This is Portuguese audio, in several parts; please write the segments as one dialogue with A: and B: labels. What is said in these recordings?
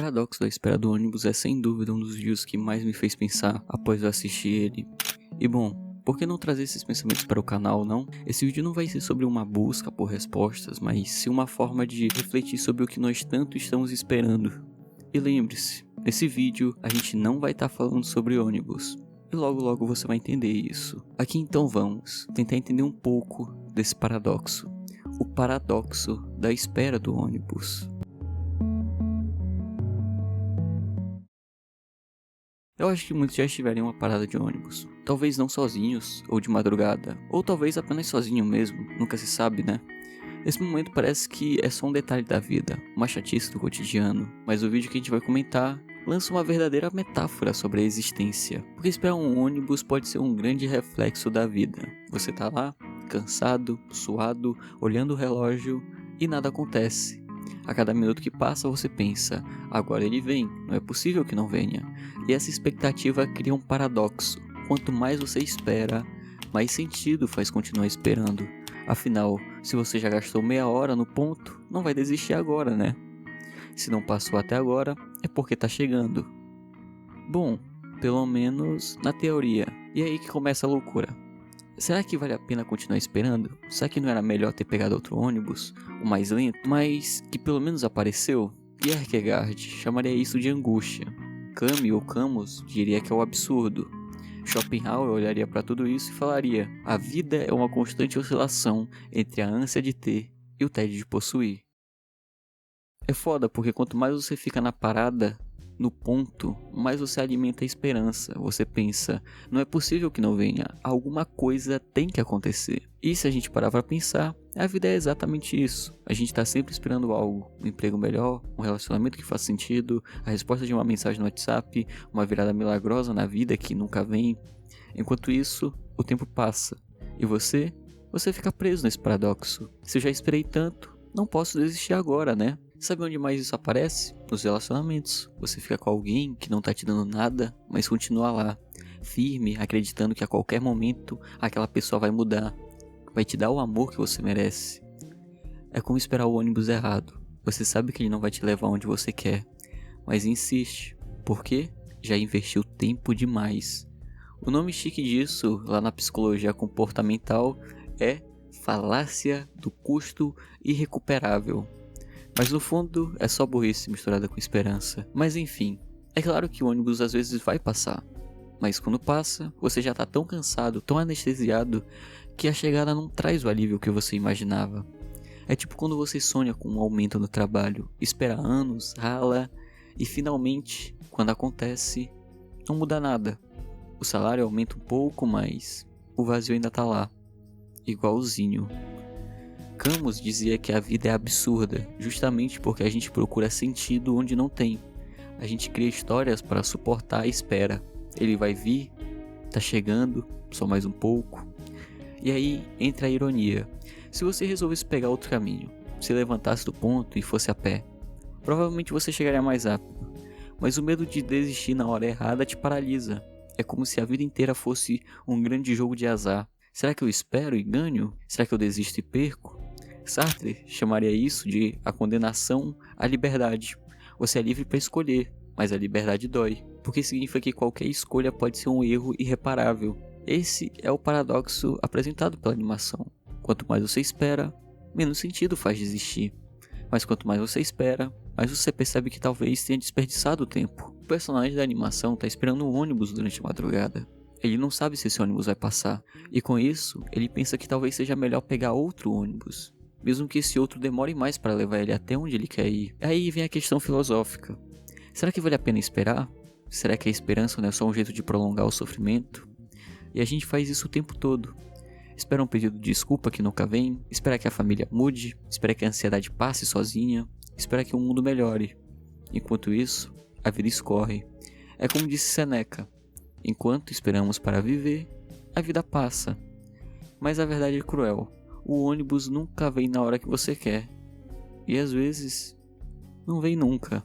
A: paradoxo da espera do ônibus é sem dúvida um dos vídeos que mais me fez pensar após eu assistir ele. E bom, por que não trazer esses pensamentos para o canal, não? Esse vídeo não vai ser sobre uma busca por respostas, mas sim uma forma de refletir sobre o que nós tanto estamos esperando. E lembre-se, nesse vídeo a gente não vai estar falando sobre ônibus. E logo logo você vai entender isso. Aqui então vamos tentar entender um pouco desse paradoxo. O paradoxo da espera do ônibus. Eu acho que muitos já estiveram em uma parada de ônibus. Talvez não sozinhos, ou de madrugada, ou talvez apenas sozinho mesmo, nunca se sabe, né? Esse momento parece que é só um detalhe da vida, uma chatice do cotidiano, mas o vídeo que a gente vai comentar lança uma verdadeira metáfora sobre a existência. Porque esperar um ônibus pode ser um grande reflexo da vida. Você tá lá, cansado, suado, olhando o relógio e nada acontece. A cada minuto que passa você pensa, agora ele vem, não é possível que não venha. E essa expectativa cria um paradoxo. Quanto mais você espera, mais sentido faz continuar esperando. Afinal, se você já gastou meia hora no ponto, não vai desistir agora, né? Se não passou até agora, é porque tá chegando. Bom, pelo menos na teoria. E aí que começa a loucura. Será que vale a pena continuar esperando? Será que não era melhor ter pegado outro ônibus, o mais lento, mas que pelo menos apareceu? Kierkegaard chamaria isso de angústia. Camus diria que é o absurdo. Schopenhauer olharia para tudo isso e falaria: a vida é uma constante oscilação entre a ânsia de ter e o tédio de possuir. É foda porque quanto mais você fica na parada, no ponto, mais você alimenta a esperança. Você pensa, não é possível que não venha, alguma coisa tem que acontecer. E se a gente parar pra pensar, a vida é exatamente isso. A gente tá sempre esperando algo, um emprego melhor, um relacionamento que faz sentido, a resposta de uma mensagem no WhatsApp, uma virada milagrosa na vida que nunca vem. Enquanto isso, o tempo passa. E você fica preso nesse paradoxo. Se eu já esperei tanto, não posso desistir agora, né? Sabe onde mais isso aparece? Nos relacionamentos. Você fica com alguém que não tá te dando nada, mas continua lá, firme, acreditando que a qualquer momento aquela pessoa vai mudar, vai te dar o amor que você merece. É como esperar o ônibus errado. Você sabe que ele não vai te levar onde você quer, mas insiste. Por quê? Já investiu tempo demais. O nome chique disso, lá na psicologia comportamental, é falácia do custo irrecuperável. Mas no fundo é só burrice misturada com esperança. Mas enfim, é claro que o ônibus às vezes vai passar. Mas quando passa, você já tá tão cansado, tão anestesiado, que a chegada não traz o alívio que você imaginava. É tipo quando você sonha com um aumento no trabalho, espera anos, rala, e finalmente, quando acontece, não muda nada. O salário aumenta um pouco, mas o vazio ainda tá lá, igualzinho. Camus dizia que a vida é absurda, justamente porque a gente procura sentido onde não tem. A gente cria histórias para suportar a espera. Ele vai vir, tá chegando, só mais um pouco. E aí entra a ironia. Se você resolvesse pegar outro caminho, se levantasse do ponto e fosse a pé, provavelmente você chegaria mais rápido. Mas o medo de desistir na hora errada te paralisa. É como se a vida inteira fosse um grande jogo de azar. Será que eu espero e ganho? Será que eu desisto e perco? Sartre chamaria isso de a condenação à liberdade. Você é livre para escolher, mas a liberdade dói, porque significa que qualquer escolha pode ser um erro irreparável. Esse é o paradoxo apresentado pela animação. Quanto mais você espera, menos sentido faz desistir. Mas quanto mais você espera, mais você percebe que talvez tenha desperdiçado o tempo. O personagem da animação está esperando um ônibus durante a madrugada. Ele não sabe se esse ônibus vai passar, e com isso, ele pensa que talvez seja melhor pegar outro ônibus, mesmo que esse outro demore mais para levar ele até onde ele quer ir. Aí vem a questão filosófica. Será que vale a pena esperar? Será que a esperança não é só um jeito de prolongar o sofrimento? E a gente faz isso o tempo todo. Espera um pedido de desculpa que nunca vem, espera que a família mude, espera que a ansiedade passe sozinha, espera que o mundo melhore. Enquanto isso, a vida escorre. É como disse Seneca: enquanto esperamos para viver, a vida passa. Mas a verdade é cruel. O ônibus nunca vem na hora que você quer. E às vezes, não vem nunca.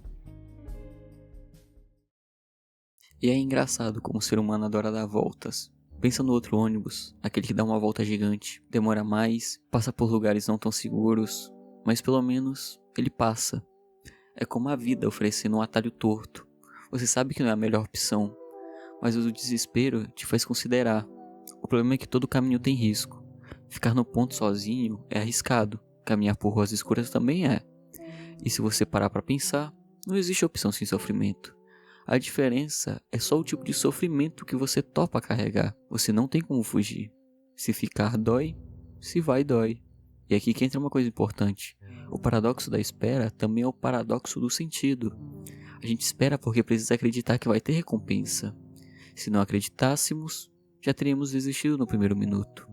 A: E é engraçado como o ser humano adora dar voltas. Pensa no outro ônibus, aquele que dá uma volta gigante, demora mais, passa por lugares não tão seguros, mas pelo menos ele passa. É como a vida oferecendo um atalho torto. Você sabe que não é a melhor opção, mas o desespero te faz considerar. O problema é que todo caminho tem risco. Ficar no ponto sozinho é arriscado. Caminhar por ruas escuras também é. E se você parar pra pensar, não existe opção sem sofrimento. A diferença é só o tipo de sofrimento que você topa carregar. Você não tem como fugir. Se ficar dói, se vai dói. E aqui que entra uma coisa importante. O paradoxo da espera também é o paradoxo do sentido. A gente espera porque precisa acreditar que vai ter recompensa. Se não acreditássemos, já teríamos desistido no primeiro minuto.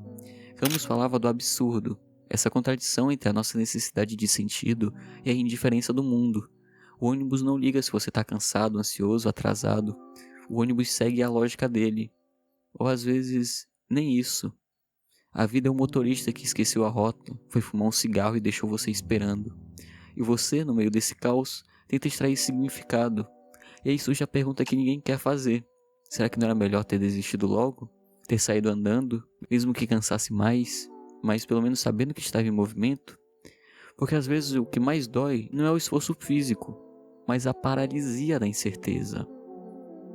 A: Camus falava do absurdo, essa contradição entre a nossa necessidade de sentido e a indiferença do mundo. O ônibus não liga se você está cansado, ansioso, atrasado. O ônibus segue a lógica dele. Ou às vezes, nem isso. A vida é um motorista que esqueceu a rota, foi fumar um cigarro e deixou você esperando. E você, no meio desse caos, tenta extrair significado. E aí surge a pergunta que ninguém quer fazer. Será que não era melhor ter desistido logo? Ter saído andando, mesmo que cansasse mais, mas pelo menos sabendo que estava em movimento? Porque às vezes o que mais dói não é o esforço físico, mas a paralisia da incerteza.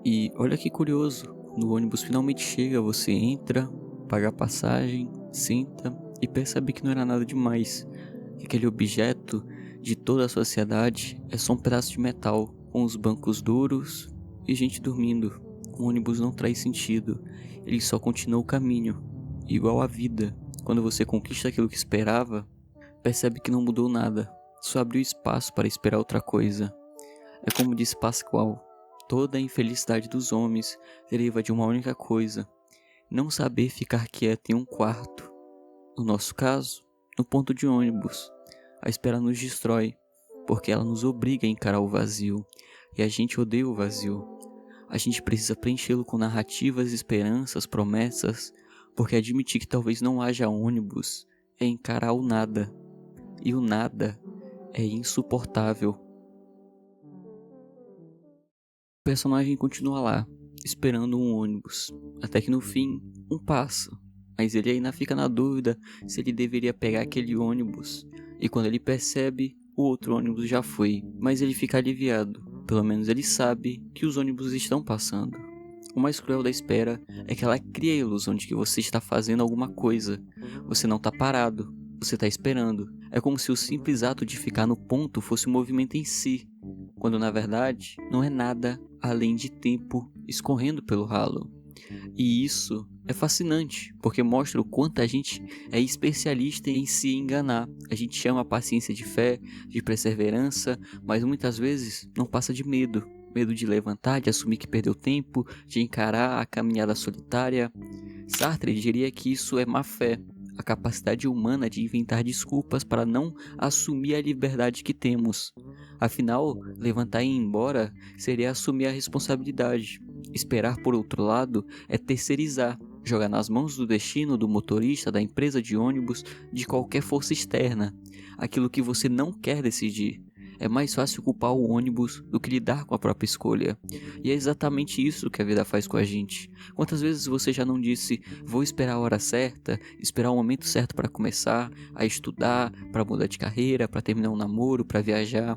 A: E olha que curioso, quando o ônibus finalmente chega, você entra, paga a passagem, senta e percebe que não era nada demais, que aquele objeto de toda a sociedade é só um pedaço de metal, com os bancos duros e gente dormindo. O ônibus não traz sentido, ele só continua o caminho, igual a vida. Quando você conquista aquilo que esperava, percebe que não mudou nada, só abriu espaço para esperar outra coisa. É como disse Pascal, toda a infelicidade dos homens deriva de uma única coisa: não saber ficar quieto em um quarto. No nosso caso, no ponto de ônibus. A espera nos destrói, porque ela nos obriga a encarar o vazio, e a gente odeia o vazio. A gente precisa preenchê-lo com narrativas, esperanças, promessas, porque admitir que talvez não haja ônibus é encarar o nada, e o nada é insuportável. O personagem continua lá, esperando um ônibus, até que no fim, um passa, mas ele ainda fica na dúvida se ele deveria pegar aquele ônibus, e quando ele percebe, o outro ônibus já foi, mas ele fica aliviado, pelo menos ele sabe que os ônibus estão passando. O mais cruel da espera é que ela cria a ilusão de que você está fazendo alguma coisa, você não está parado, você está esperando. É como se o simples ato de ficar no ponto fosse um movimento em si, quando na verdade não é nada além de tempo escorrendo pelo ralo. E isso é fascinante, porque mostra o quanto a gente é especialista em se enganar. A gente chama a paciência de fé, de perseverança, mas muitas vezes não passa de medo. Medo de levantar, de assumir que perdeu tempo, de encarar a caminhada solitária. Sartre diria que isso é má fé, a capacidade humana de inventar desculpas para não assumir a liberdade que temos. Afinal, levantar e ir embora seria assumir a responsabilidade. Esperar, por outro lado, é terceirizar, jogar nas mãos do destino, do motorista, da empresa de ônibus, de qualquer força externa, aquilo que você não quer decidir. É mais fácil culpar o ônibus do que lidar com a própria escolha. E é exatamente isso que a vida faz com a gente. Quantas vezes você já não disse, vou esperar a hora certa, esperar o momento certo para começar a estudar, para mudar de carreira, para terminar um namoro, para viajar?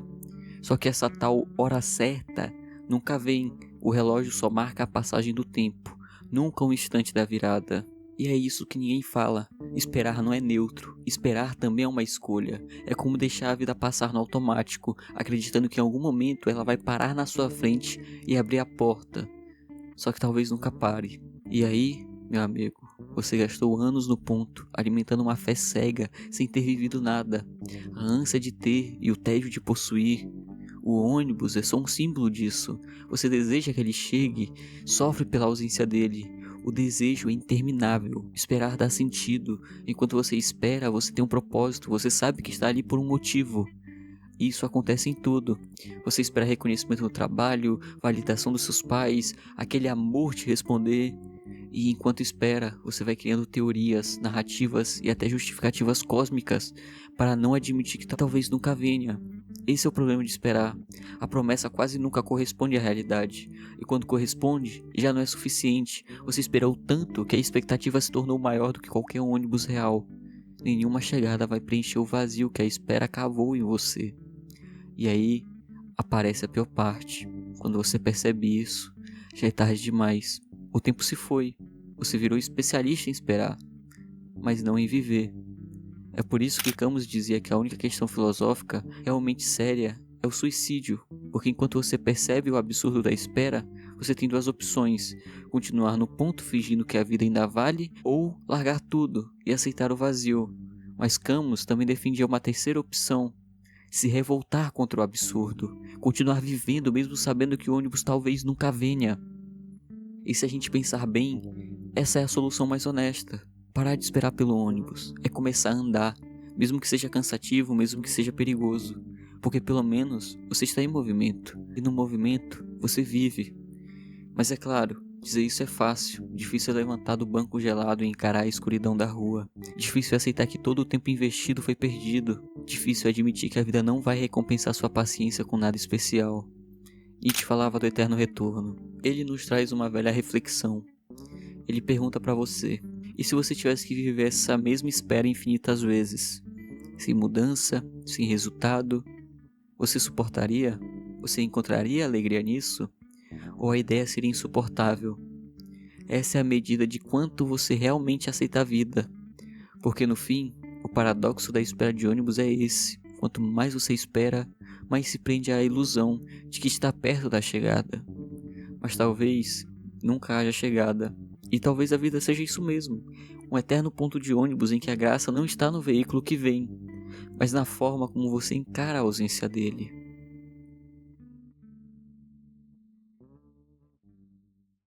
A: Só que essa tal hora certa nunca vem. O relógio só marca a passagem do tempo, nunca um instante da virada. E é isso que ninguém fala. Esperar não é neutro. Esperar também é uma escolha. É como deixar a vida passar no automático, acreditando que em algum momento ela vai parar na sua frente e abrir a porta. Só que talvez nunca pare. E aí, meu amigo, você gastou anos no ponto, alimentando uma fé cega, sem ter vivido nada. A ânsia de ter e o tédio de possuir. O ônibus é só um símbolo disso. Você deseja que ele chegue, sofre pela ausência dele. O desejo é interminável. Esperar dá sentido. Enquanto você espera, você tem um propósito. Você sabe que está ali por um motivo. Isso acontece em tudo. Você espera reconhecimento no trabalho, validação dos seus pais, aquele amor te responder. E enquanto espera, você vai criando teorias, narrativas e até justificativas cósmicas para não admitir que talvez nunca venha. Esse é o problema de esperar. A promessa quase nunca corresponde à realidade. E quando corresponde, já não é suficiente. Você esperou tanto que a expectativa se tornou maior do que qualquer ônibus real. Nenhuma chegada vai preencher o vazio que a espera cavou em você. E aí, aparece a pior parte. Quando você percebe isso, já é tarde demais. O tempo se foi. Você virou especialista em esperar, mas não em viver. É por isso que Camus dizia que a única questão filosófica realmente séria é o suicídio, porque enquanto você percebe o absurdo da espera, você tem duas opções: continuar no ponto fingindo que a vida ainda vale, ou largar tudo e aceitar o vazio. Mas Camus também defendia uma terceira opção: se revoltar contra o absurdo, continuar vivendo mesmo sabendo que o ônibus talvez nunca venha. E se a gente pensar bem, essa é a solução mais honesta. Parar de esperar pelo ônibus é começar a andar, mesmo que seja cansativo, mesmo que seja perigoso, porque pelo menos você está em movimento, e no movimento você vive. Mas é claro, dizer isso é fácil. Difícil é levantar do banco gelado e encarar a escuridão da rua. Difícil é aceitar que todo o tempo investido foi perdido. Difícil é admitir que a vida não vai recompensar sua paciência com nada especial. Nietzsche falava do eterno retorno. Ele nos traz uma velha reflexão. Ele pergunta para você: e se você tivesse que viver essa mesma espera infinitas vezes? Sem mudança, sem resultado, você suportaria? Você encontraria alegria nisso? Ou a ideia seria insuportável? Essa é a medida de quanto você realmente aceita a vida. Porque no fim, o paradoxo da espera de ônibus é esse: quanto mais você espera, mais se prende à ilusão de que está perto da chegada. Mas talvez nunca haja chegada. E talvez a vida seja isso mesmo: um eterno ponto de ônibus em que a graça não está no veículo que vem, mas na forma como você encara a ausência dele.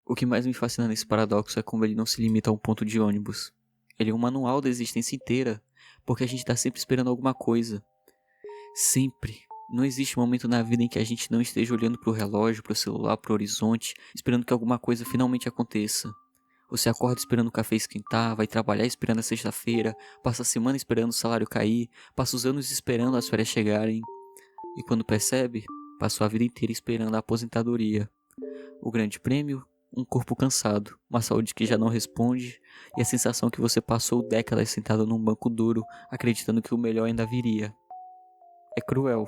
A: O que mais me fascina nesse paradoxo é como ele não se limita a um ponto de ônibus. Ele é um manual da existência inteira, porque a gente está sempre esperando alguma coisa. Sempre. Não existe momento na vida em que a gente não esteja olhando para o relógio, para o celular, para o horizonte, esperando que alguma coisa finalmente aconteça. Você acorda esperando o café esquentar, vai trabalhar esperando a sexta-feira, passa a semana esperando o salário cair, passa os anos esperando as férias chegarem. E quando percebe, passou a vida inteira esperando a aposentadoria. O grande prêmio? Um corpo cansado, uma saúde que já não responde e a sensação que você passou décadas sentado num banco duro, acreditando que o melhor ainda viria. É cruel,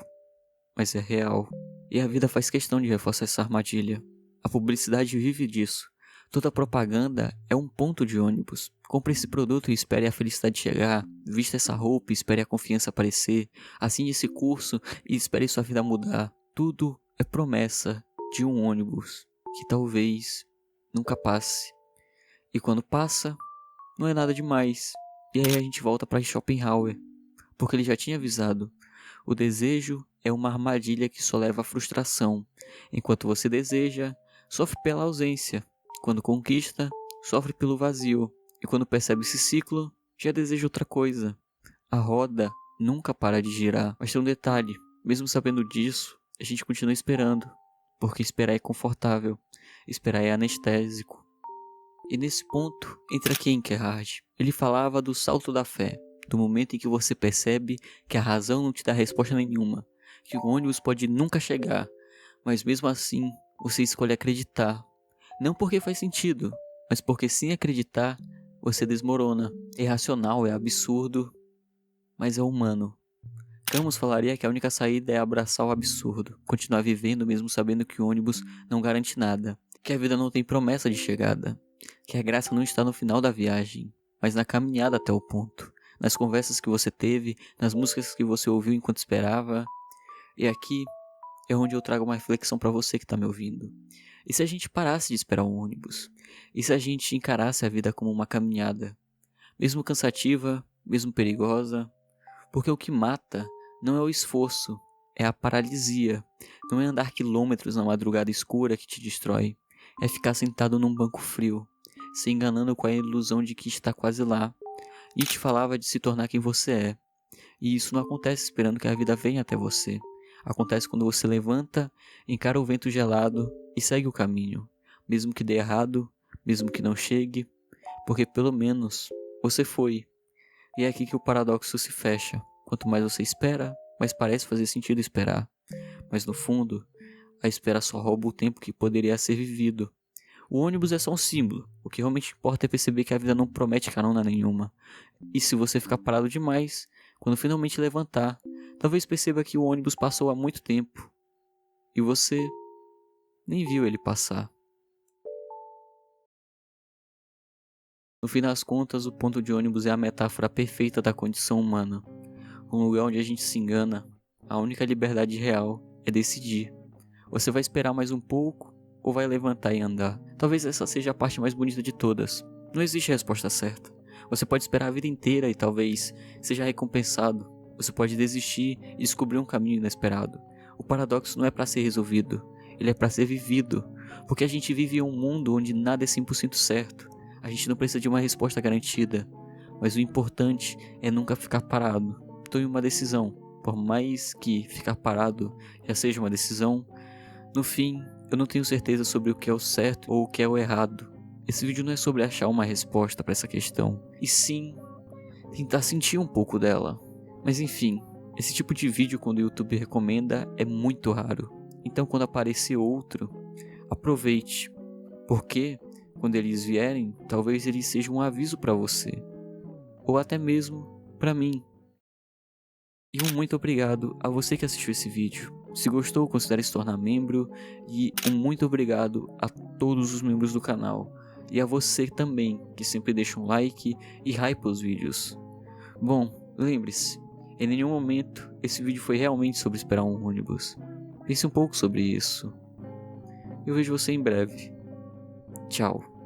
A: mas é real. E a vida faz questão de reforçar essa armadilha. A publicidade vive disso. Toda propaganda é um ponto de ônibus. Compre esse produto e espere a felicidade chegar. Vista essa roupa e espere a confiança aparecer. Assine esse curso e espere sua vida mudar. Tudo é promessa de um ônibus que talvez nunca passe. E quando passa, não é nada demais. E aí a gente volta para Schopenhauer, porque ele já tinha avisado: o desejo é uma armadilha que só leva à frustração. Enquanto você deseja, sofre pela ausência. Quando conquista, sofre pelo vazio. E quando percebe esse ciclo, já deseja outra coisa. A roda nunca para de girar. Mas tem um detalhe: mesmo sabendo disso, a gente continua esperando. Porque esperar é confortável. Esperar é anestésico. E nesse ponto entra Kierkegaard. Ele falava do salto da fé, do momento em que você percebe que a razão não te dá resposta nenhuma, que o ônibus pode nunca chegar, mas mesmo assim você escolhe acreditar. Não porque faz sentido, mas porque sem acreditar você desmorona. É irracional, é absurdo, mas é humano. Camus falaria que a única saída é abraçar o absurdo, continuar vivendo mesmo sabendo que o ônibus não garante nada, que a vida não tem promessa de chegada, que a graça não está no final da viagem, mas na caminhada até o ponto, nas conversas que você teve, nas músicas que você ouviu enquanto esperava. E aqui é onde eu trago uma reflexão para você que está me ouvindo. E se a gente parasse de esperar um ônibus? E se a gente encarasse a vida como uma caminhada? Mesmo cansativa, mesmo perigosa? Porque o que mata não é o esforço, é a paralisia. Não é andar quilômetros na madrugada escura que te destrói. É ficar sentado num banco frio, se enganando com a ilusão de que está quase lá. Nietzsche falava de se tornar quem você é. E isso não acontece esperando que a vida venha até você. Acontece quando você levanta, encara o vento gelado e segue o caminho. Mesmo que dê errado, mesmo que não chegue, porque pelo menos você foi. E é aqui que o paradoxo se fecha. Quanto mais você espera, mais parece fazer sentido esperar. Mas no fundo, a espera só rouba o tempo que poderia ser vivido. O ônibus é só um símbolo. O que realmente importa é perceber que a vida não promete carona nenhuma. E se você ficar parado demais, quando finalmente levantar, talvez perceba que o ônibus passou há muito tempo. e você nem viu ele passar. No fim das contas, o ponto de ônibus é a metáfora perfeita da condição humana. Um lugar onde a gente se engana, a única liberdade real é decidir. Você vai esperar mais um pouco ou vai levantar e andar? Talvez essa seja a parte mais bonita de todas. Não existe resposta certa. Você pode esperar a vida inteira e talvez seja recompensado. Você pode desistir e descobrir um caminho inesperado. O paradoxo não é para ser resolvido, ele é para ser vivido. Porque a gente vive em um mundo onde nada é 100% certo. A gente não precisa de uma resposta garantida. Mas o importante é nunca ficar parado. Tome uma decisão. Por mais que ficar parado já seja uma decisão, no fim, eu não tenho certeza sobre o que é o certo ou o que é o errado. Esse vídeo não é sobre achar uma resposta para essa questão, e sim tentar sentir um pouco dela. Mas enfim, esse tipo de vídeo quando o YouTube recomenda é muito raro. Então quando aparecer outro, aproveite, porque quando eles vierem, talvez eles sejam um aviso para você, ou até mesmo para mim. E um muito obrigado a você que assistiu esse vídeo. Se gostou, considere se tornar membro. E um muito obrigado a todos os membros do canal. E a você também, que sempre deixa um like e hypa os vídeos. Bom, lembre-se, em nenhum momento esse vídeo foi realmente sobre esperar um ônibus. Pense um pouco sobre isso. Eu vejo você em breve. Tchau.